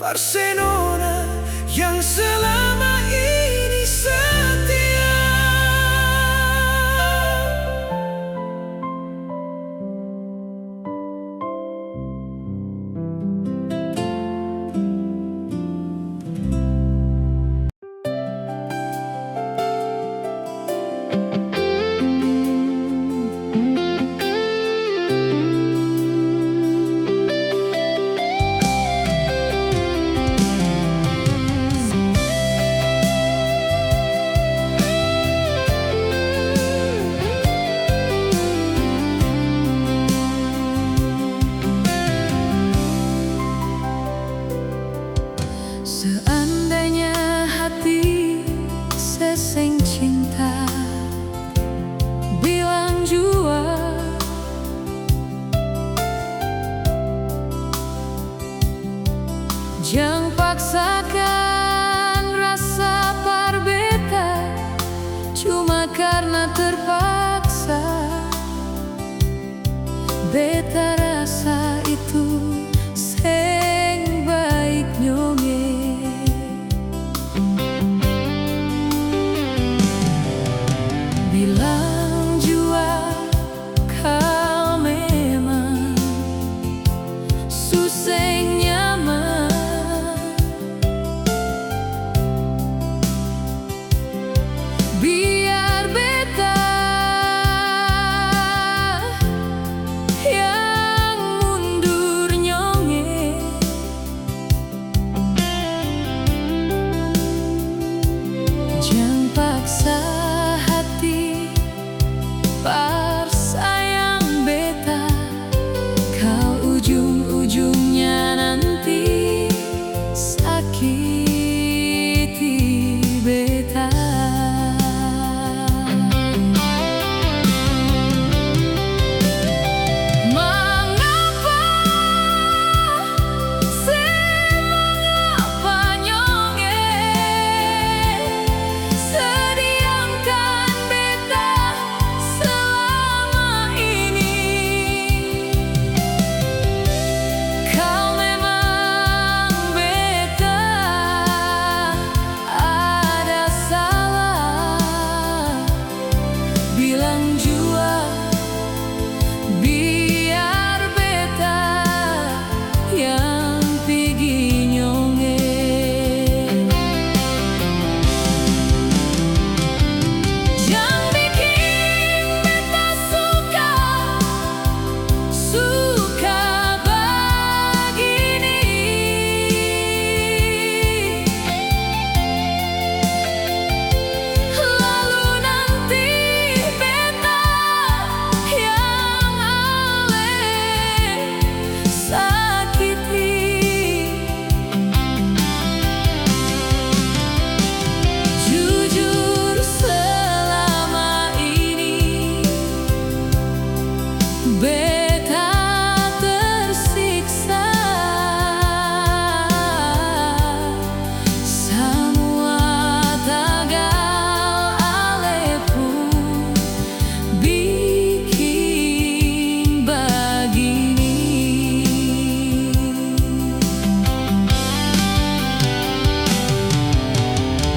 Barcelona yang selama ini setia. Seandainya hati seseng cinta bilang jua, jangan paksakan rasa parbeta cuma karena terpaksa. Beta rasa itu seng baik nyonge. Bilang jua kau memang suseng nyaman, biar beta yang mundur nyonge. Jangan paksa par sayang beta, kau ujung-ujungnya nanti sakiti beta. Mengapa sih, mengapa nyonge? Sediamkan beta selama ini. Kau memang beta ada salah, bilang jua biar beta yang pigi nyonge. Jangan bikin beta suka begini. Lalu nanti beta yang ale sakiti. Jujur selama ini beta tersiksa. Semua tagal ale pun bikin begini.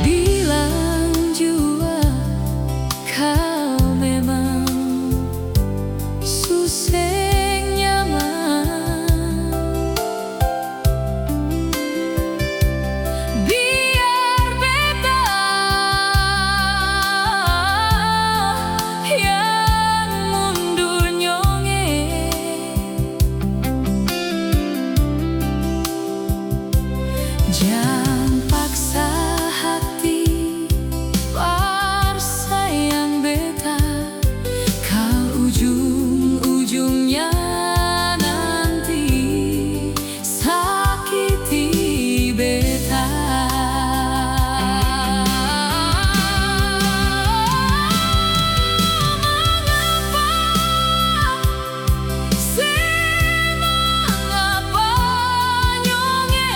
Bilang jua kau memang suseng nyaman, biar beta yang mundur nyonge. Jangan paksa hati par sayang beta, kau ujung-ujungnya nanti sakiti beta. Mengapa sih, mengapa nyonge?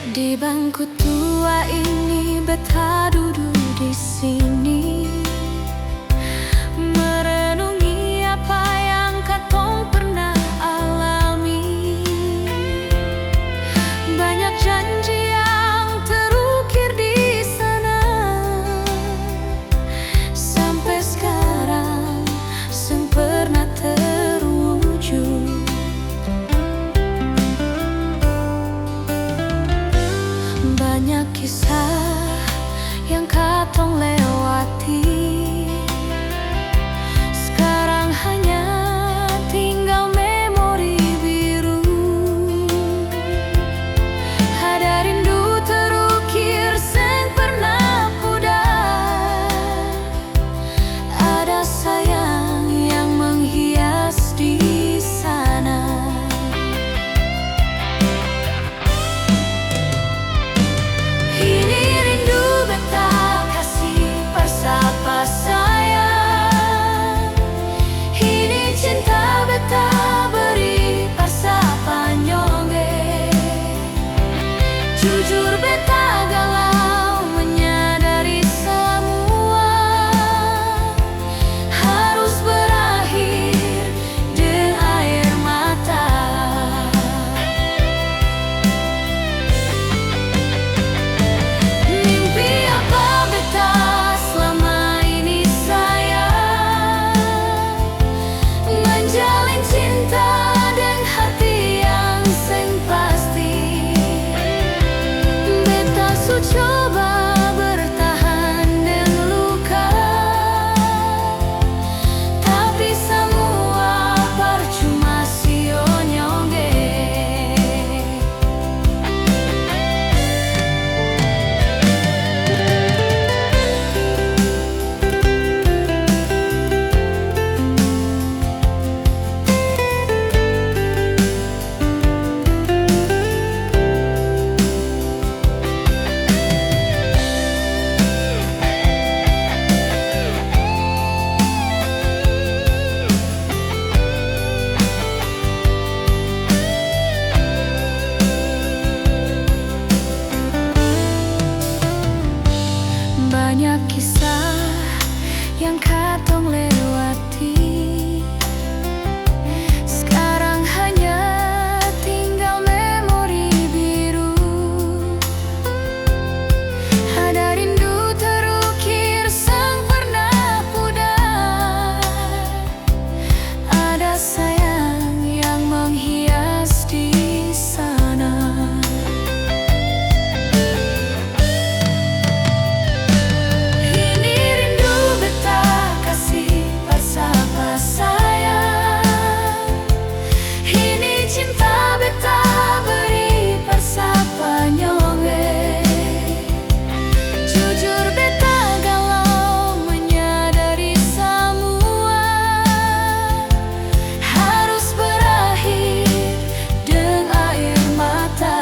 Di bangku tua ini beta duduk di sini, merenungi apa yang katong pernah alami. Banyak janji yang terukir di sana, sampai sekarang seng pernah terwujud. Banyak kisah yang katong lewati, sekarang hanya tinggal memori biru. Ada rindu terukir seng pernah pudar, ada sayang yang menghias di sana. Ini rindu beta kasih persapa sayang, ini cinta beta beri persapa nyongge. Jujur beta galau menyadari semua harus berakhir dengan air mata. Mimpi apa beta selama ini sayang, menjalin cinta dengan hati yang seng pasti. Beta su coba bertahan dengan luka, tapi semua percuma sio nyongge. Banyak kisah yang katong lewati, sekarang hanya tinggal memori biru. Ada rindu terukir seng pernah pudar, ada sayang yang menghias di sana. Ini rindu beta kasih persapa sayang, ini cinta beta beri persapa nyongge. Jujur beta galau menyadari semua harus berakhir dengan air mata.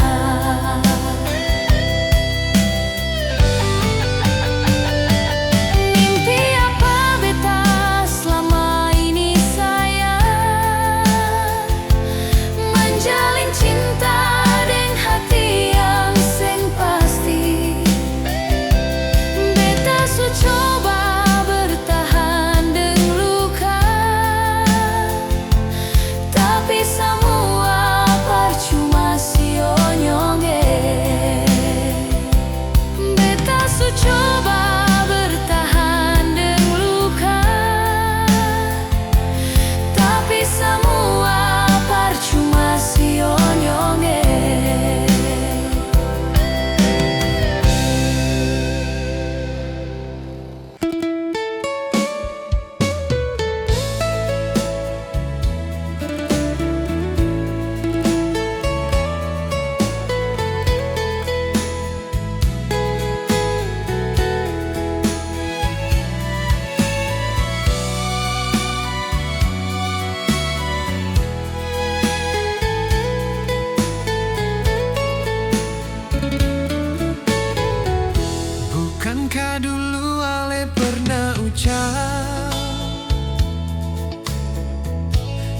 Mimpi apa beta selama ini sayang, menjalin cinta dengan hati yang seng pasti. Beta su coba bertahan dengan luka, tapi semua percuma sio nyongge. Beta su coba bertahan dengan luka, tapi semua percuma sio nyongge. Bukankah dulu Ale pernah ucap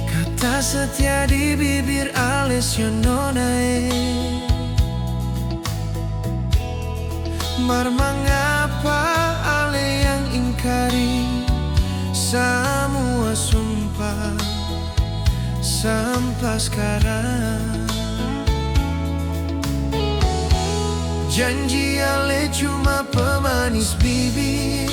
kata setia di bibir Ale siononae? Mar mengapa ale yang ingkari semua sumpah sampai sekarang? Janji ale cuma pemanis bibir,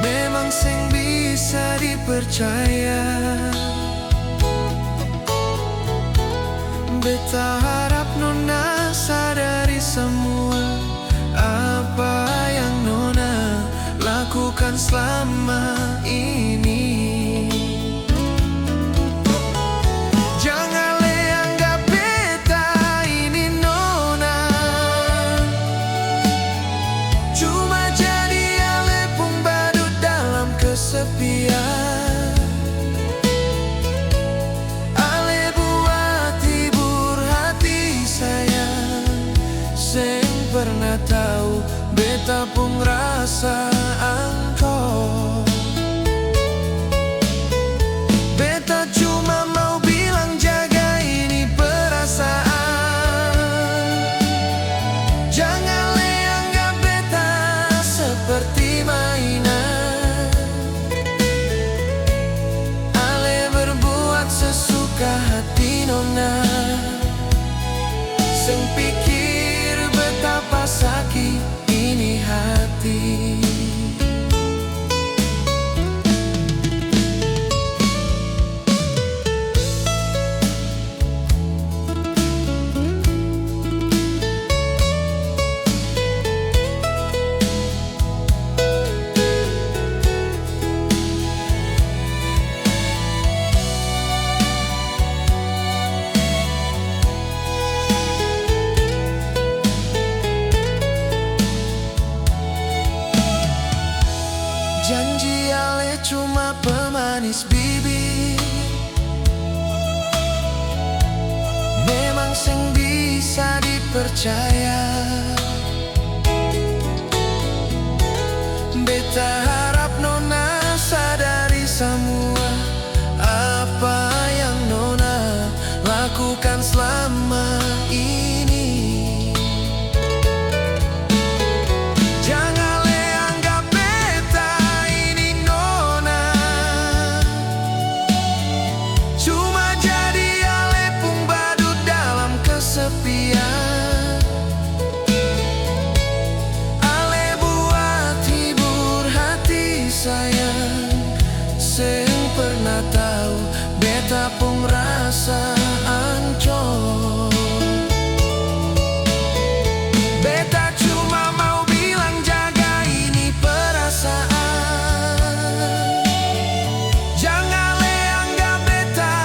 memang sing bisa dipercaya. Beta harap nona sadari semua apa yang nona lakukan selama ini. Jangan le anggap beta ini nona cuma jadi ale pung badut dalam kesepian. Pernah tahu beta pun rasa engkau. Beta cuma mau bilang jaga ini perasaan. Jangan le anggap beta seperti mainan. Ale berbuat sesuka hati nona. Sing pikir betapa sakit ini hati. Janji ale cuma pemanis bibir, memang sing bisa dipercaya. Beta harap nona sadari semua apa yang nona lakukan selama ini. Beta pun rasa ancur. Beta cuma mau bilang jaga ini perasaan. Jangan le anggap beta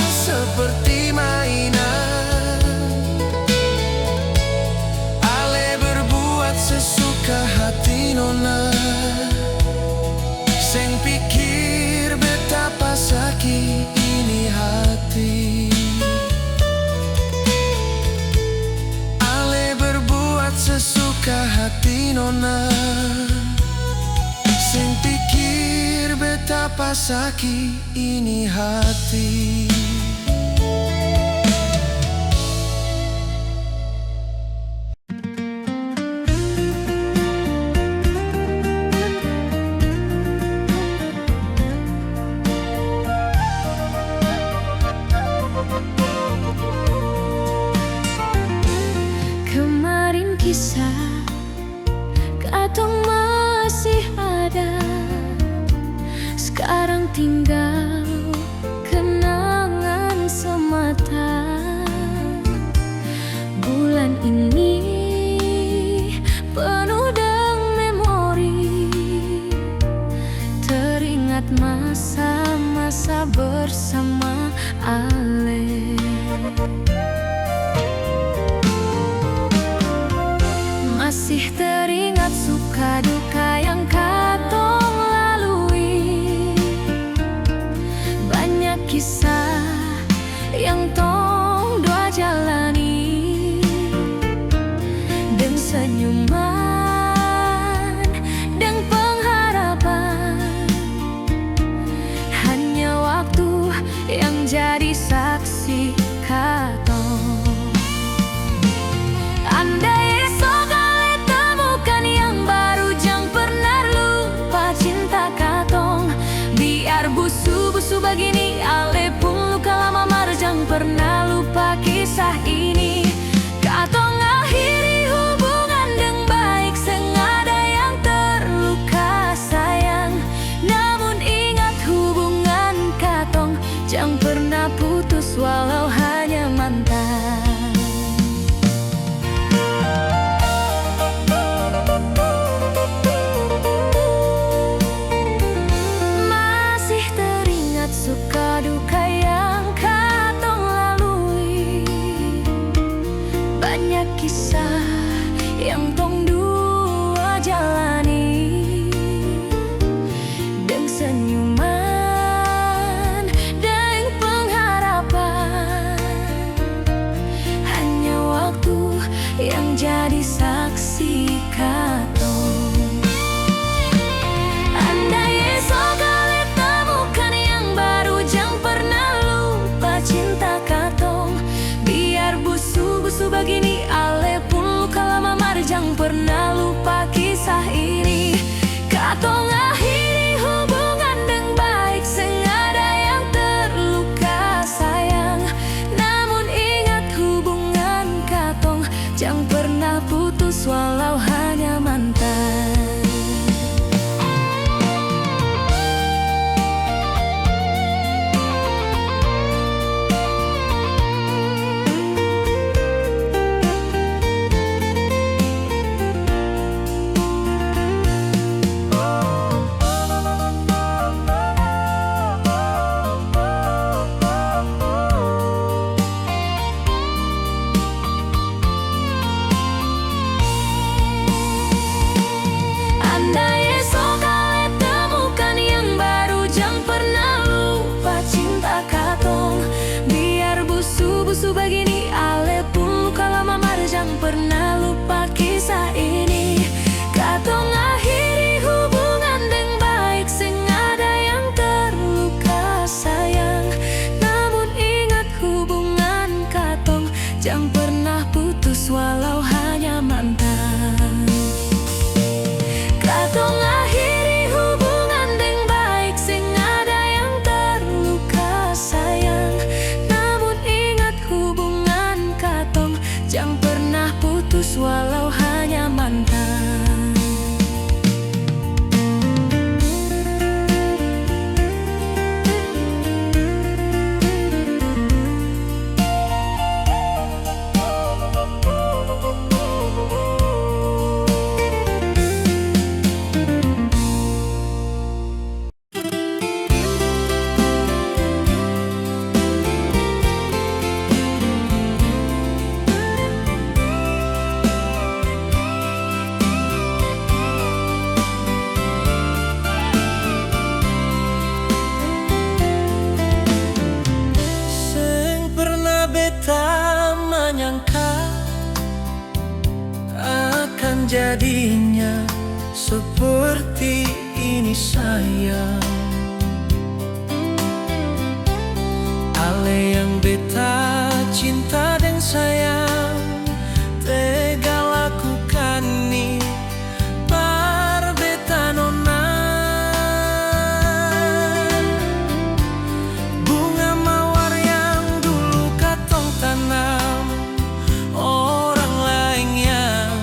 seperti mainan. Ale berbuat sesuka hati nona. Sing pikir betapa sakit ini hati. Ale berbuat sesuka hati nona. Sing pikir betapa sakit ini hati. Kisah katong masih ada, sekarang tinggal kenangan semata. Bulan ini penuh dengan memori, teringat masa-masa bersama Ale. Masih teringat suka duka yang katong lalui. yang jadi saksi katong. Andai esok kali temukan yang baru, jang pernah lupa cinta katong. Biar busu-busu begini ale pun luka lama marjang pernah lupa kisah ini. Katong akhiri hubungan dengan baik, sengaja yang terluka sayang. Namun ingat hubungan katong, jang pernah putus walau hanya mantan. Andai esok kali temukan yang baru, jang pernah lupa cinta katong. Biar busu-busu begini ale pun luka lama marjang pernah lupa kisah ini. Katong akhiri hubungan dengan baik, sengaja yang terluka sayang. Namun ingat hubungan katong, jang pernah putus walau hanya mantan. Katong akhiri hubungan dengan baik, sengaja yang terluka sayang. Namun ingat hubungan katong, jang pernah putus walau hanya mantan. Seng pernah beta menyangka akan jadinya seperti ini sayang. Ale yang beta cinta dan sayang, tega lakukan nih par beta nona. Bunga mawar yang dulu katong tanam, orang lain yang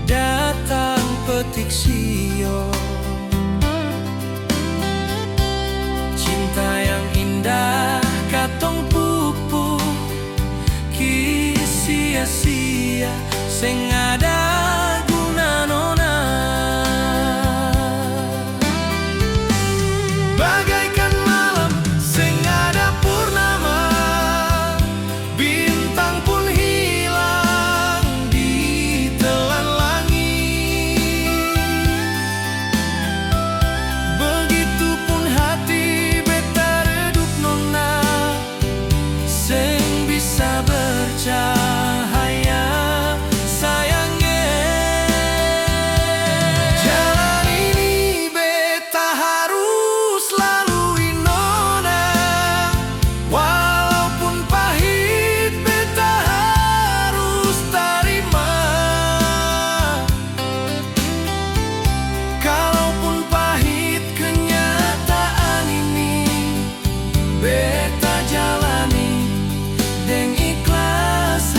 datang petik sio. Cinta yang indah katong pupuk ki sia-sia, seng ada guna nona. Bagaikan malam seng ada purnama, bintang pun hilang di telan langit. Begitupun hati beta redup nona, seng bisa bercahaya sayangnya. Jalan ini beta harus lalui nona, walaupun pahit beta harus terima. Kalaupun pahit kenyataan ini, beta jalani deng ikhlas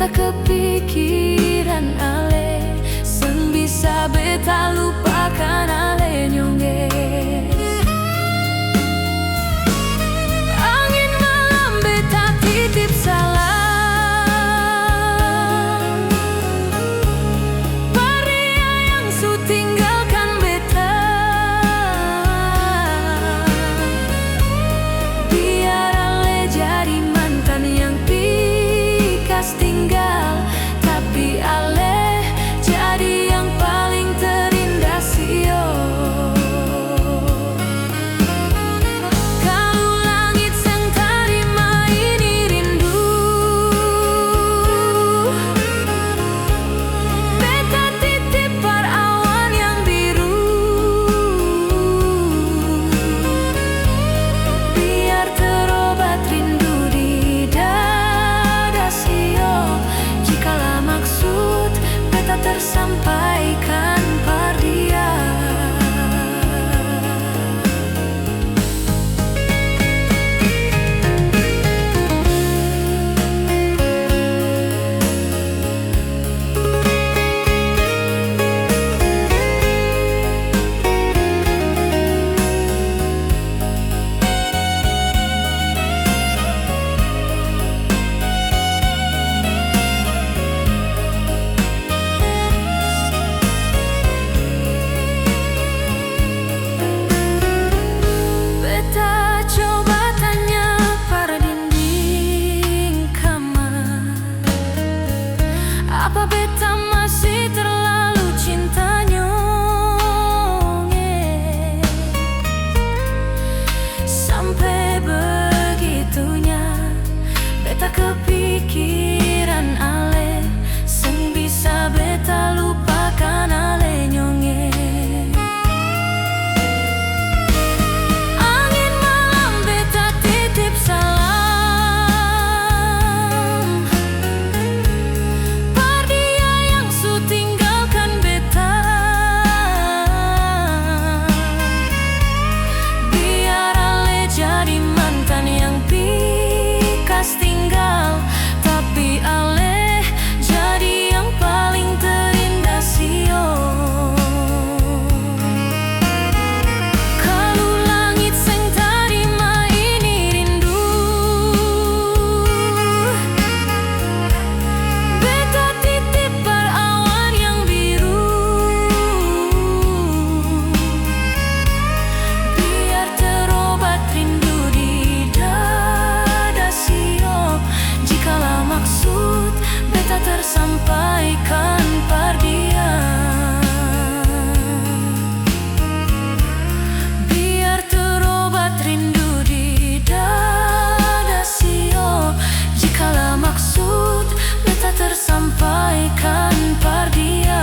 beta kepikiran ale, seng bisa beta lupakan ale nyongge. Angin malam beta titip salam, pria yang su tinggalkan beta. Biar ale jadi mantan yang pikas tinggal, tapi ale jadi yang paling terindah sio. Kalau langit sang tarima ini rindu, beta titip par awan yang biru. Biar terobat rindu di dada sio, jikalau maksud beta tersampaikan par dia. Beta coba tanya pada dinding kamar, apa beta masih terlalu cinta nyonge? Sampai begitunya beta kepikiran ale, seng bisa beta lupakan ale nyonge. Angin malam beta titip salam, par dia yang su tinggalkan beta. Biar ale jadi mantan yang pikas tinggal, tapi ale jadi yang paling terindah sio. Kalau langit sang tarima ini rindu, beta titip par awan yang biru. Biar terobat rindu di dada sio, jikalau maksud beta tersampaikan par dia. Biar terobat rindu di dada sio, jikalau maksud beta tersampaikan par dia.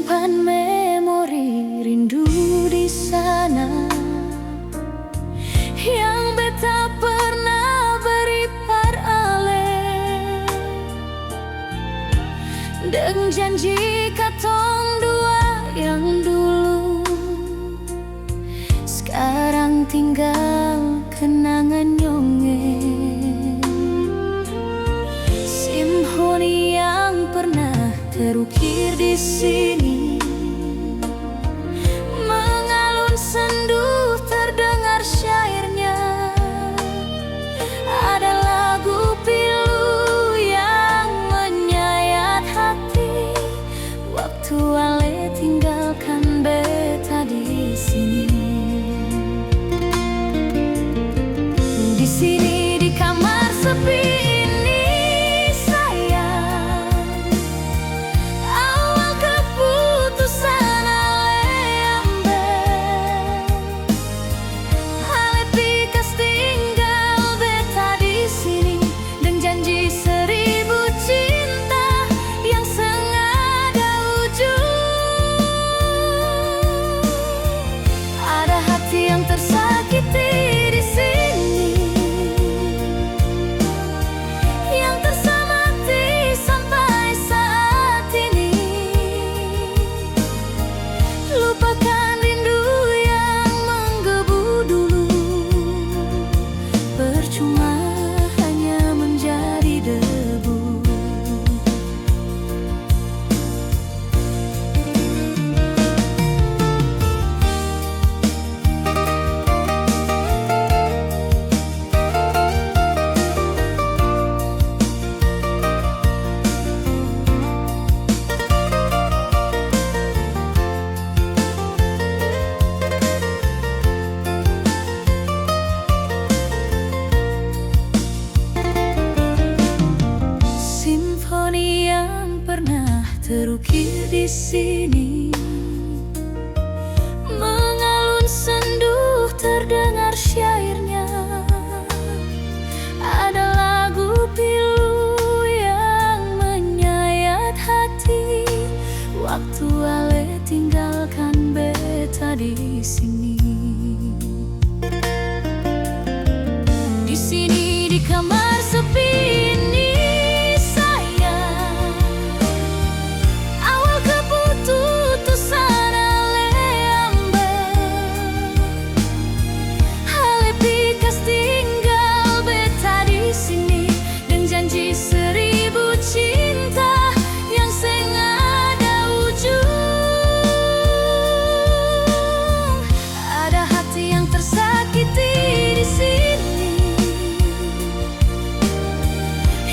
simpan memori rindu di sana yang beta pernah beri parale, dengan janji katong dua yang dulu. Sekarang tinggal kenangan nyongeng, simfoni yang pernah terukir di sini, mengalun sendu terdengar syairnya. Ada lagu pilu yang menyayat hati, waktu ale tinggalkan beta di sini. Di sini di kamar sepi ini sayang, awal keputusan ale ambil. Ale pikas tinggal beta di sini, dengan janji 1000 cinta yang sengaja ujung. Ada hati yang tersakiti di sini, yang tersamati sampai saat ini. Lupakan rindu yang menggebu dulu, percuma hanya menjadi debu. Simfoni yang pernah terukir di sini, mengalun sendu terdengar syairnya. Ada lagu pilu yang menyayat hati, waktu ale tinggalkan beta di sini. Di sini di kamar sepi ini sayang, awal keputusan ale ambil. Ale pikas tinggal beta di sini, dengan janji 1000 cinta yang sengaja ujung. Ada hati yang tersakiti di sini,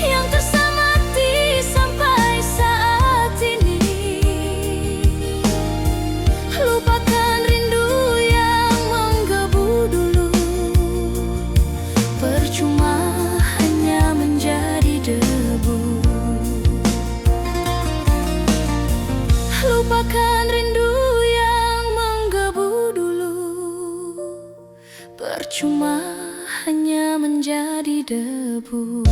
yang tersamati sampai saat ini. Lupakan rindu yang menggebu dulu, percuma hanya menjadi debu. Lupakan rindu yang menggebu dulu, percuma hanya menjadi debu.